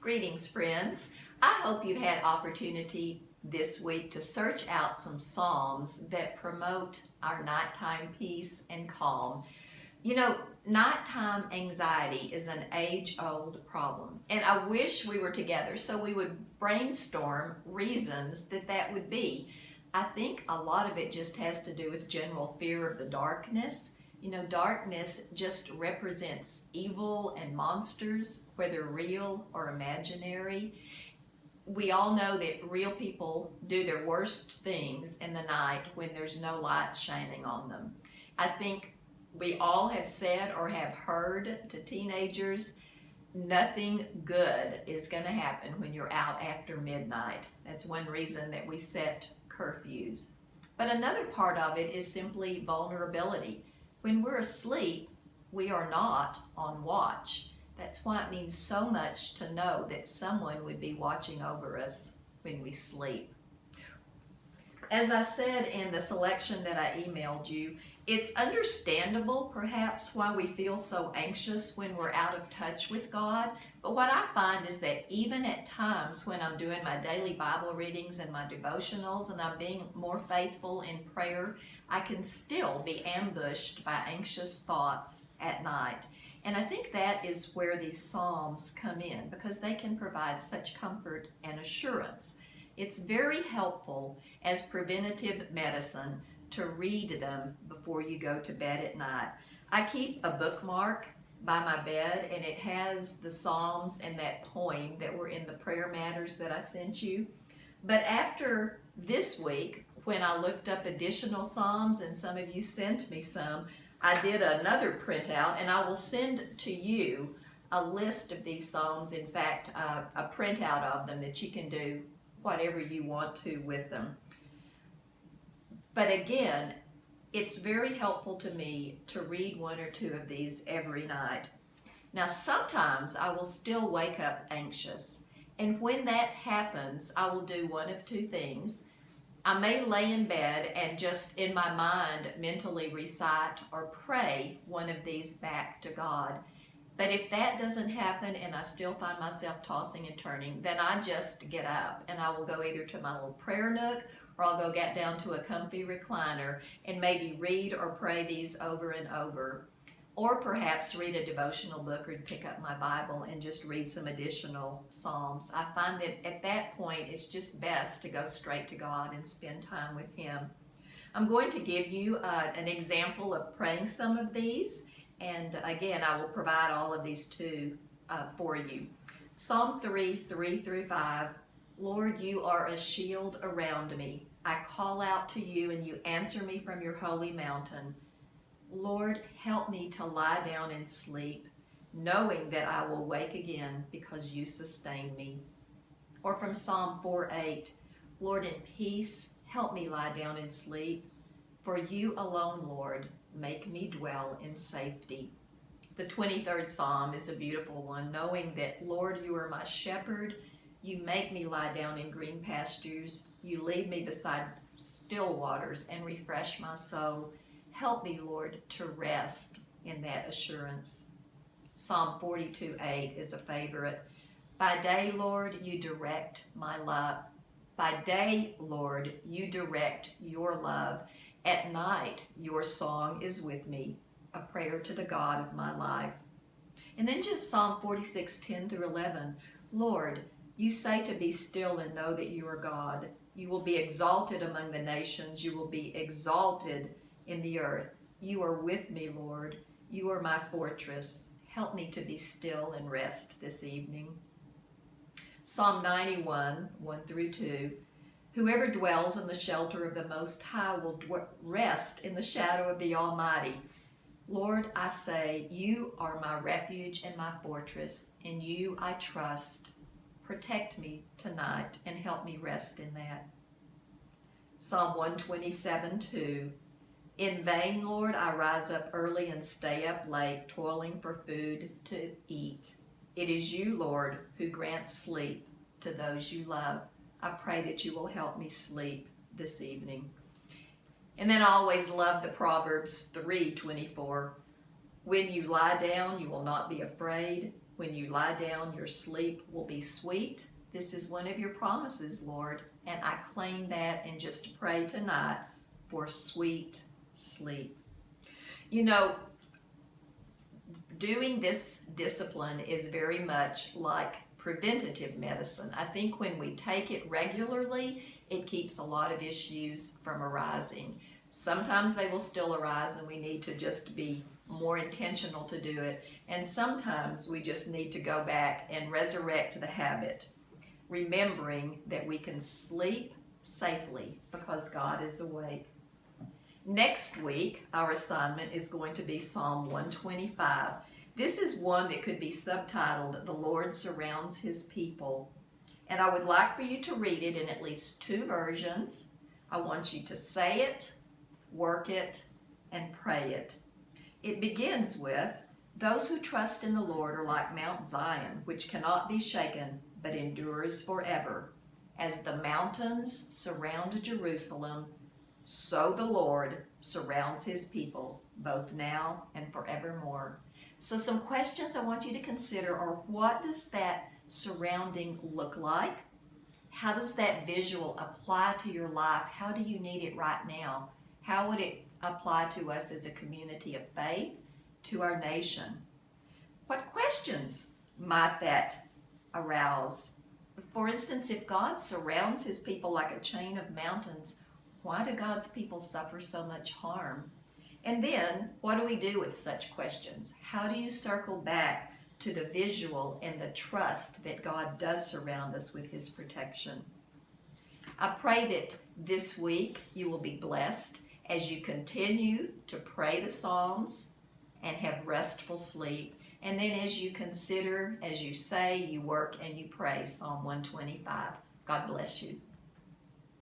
Greetings, friends. I hope you've had opportunity this week to search out some psalms that promote our nighttime peace and calm. You know, nighttime anxiety is an age-old problem, and I wish we were together so we would brainstorm reasons that would be. I think a lot of it just has to do with general fear of the darkness. You know, darkness just represents evil and monsters, whether real or imaginary. We all know that real people do their worst things in the night when there's no light shining on them. I think we all have said or have heard to teenagers, nothing good is going to happen when you're out after midnight. That's one reason that we set curfews. But another part of it is simply vulnerability. When we're asleep, we are not on watch. That's why it means so much to know that someone would be watching over us when we sleep. As I said in the selection that I emailed you, it's understandable perhaps why we feel so anxious when we're out of touch with God. But what I find is that even at times when I'm doing my daily Bible readings and my devotionals and I'm being more faithful in prayer, I can still be ambushed by anxious thoughts at night. And I think that is where these Psalms come in because they can provide such comfort and assurance. It's very helpful as preventative medicine to read them before you go to bed at night. I keep a bookmark by my bed and it has the Psalms and that poem that were in the prayer matters that I sent you. But after this week, when I looked up additional Psalms and some of you sent me some, I did another printout and I will send to you a list of these Psalms, in fact, a printout of them that you can do whatever you want to with them. But again, it's very helpful to me to read one or two of these every night. Now, sometimes I will still wake up anxious. And when that happens, I will do one of two things. I may lay in bed and just in my mind mentally recite or pray one of these back to God. But if that doesn't happen and I still find myself tossing and turning, then I just get up and I will go either to my little prayer nook or I'll go get down to a comfy recliner and maybe read or pray these over and over. Or perhaps read a devotional book or pick up my Bible and just read some additional Psalms. I find that at that point it's just best to go straight to God and spend time with Him. I'm going to give you an example of praying some of these, and again I will provide all of these too for you. Psalm 3:3-5. Lord, you are a shield around me. I call out to you and you answer me from your holy mountain. Lord, help me to lie down and sleep, knowing that I will wake again because you sustain me. Or from Psalm 4:8, Lord, in peace, help me lie down and sleep. For you alone, Lord, make me dwell in safety. The 23rd Psalm is a beautiful one, knowing that, Lord, you are my shepherd. You make me lie down in green pastures. You lead me beside still waters and refresh my soul. Help me, Lord, to rest in that assurance. Psalm 42:8 is a favorite. By day, Lord, you direct my love. By day, Lord, you direct your love. At night, your song is with me, a prayer to the God of my life. And then just Psalm 46:10-11. Lord, you say to be still and know that you are God. You will be exalted among the nations. You will be exalted in the earth. You are with me, Lord. You are my fortress. Help me to be still and rest this evening. Psalm 91:1-2. Whoever dwells in the shelter of the Most High will rest in the shadow of the Almighty. Lord, I say, you are my refuge and my fortress. In you I trust. Protect me tonight and help me rest in that. Psalm 127:2. In vain, Lord, I rise up early and stay up late, toiling for food to eat. It is you, Lord, who grants sleep to those you love. I pray that you will help me sleep this evening. And then I always love the Proverbs 3:24. When you lie down, you will not be afraid. When you lie down, your sleep will be sweet. This is one of your promises, Lord, and I claim that and just pray tonight for sweet sleep. You know, doing this discipline is very much like preventative medicine. I think when we take it regularly, it keeps a lot of issues from arising. Sometimes they will still arise and we need to just be more intentional to do it. And sometimes we just need to go back and resurrect the habit, remembering that we can sleep safely because God is awake. Next week, our assignment is going to be Psalm 125. This is one that could be subtitled, "The Lord Surrounds His People." And I would like for you to read it in at least 2 versions. I want you to say it, work it, and pray it. It begins with, "Those who trust in the Lord are like Mount Zion, which cannot be shaken, but endures forever. As the mountains surround Jerusalem, so the Lord surrounds His people, both now and forevermore." So some questions I want you to consider are, what does that surrounding look like? How does that visual apply to your life? How do you need it right now? How would it apply to us as a community of faith, to our nation? What questions might that arouse? For instance, if God surrounds His people like a chain of mountains, why do God's people suffer so much harm? And then, what do we do with such questions? How do you circle back to the visual and the trust that God does surround us with His protection? I pray that this week you will be blessed as you continue to pray the Psalms and have restful sleep. And then as you consider, as you say, you work and you pray Psalm 125. God bless you.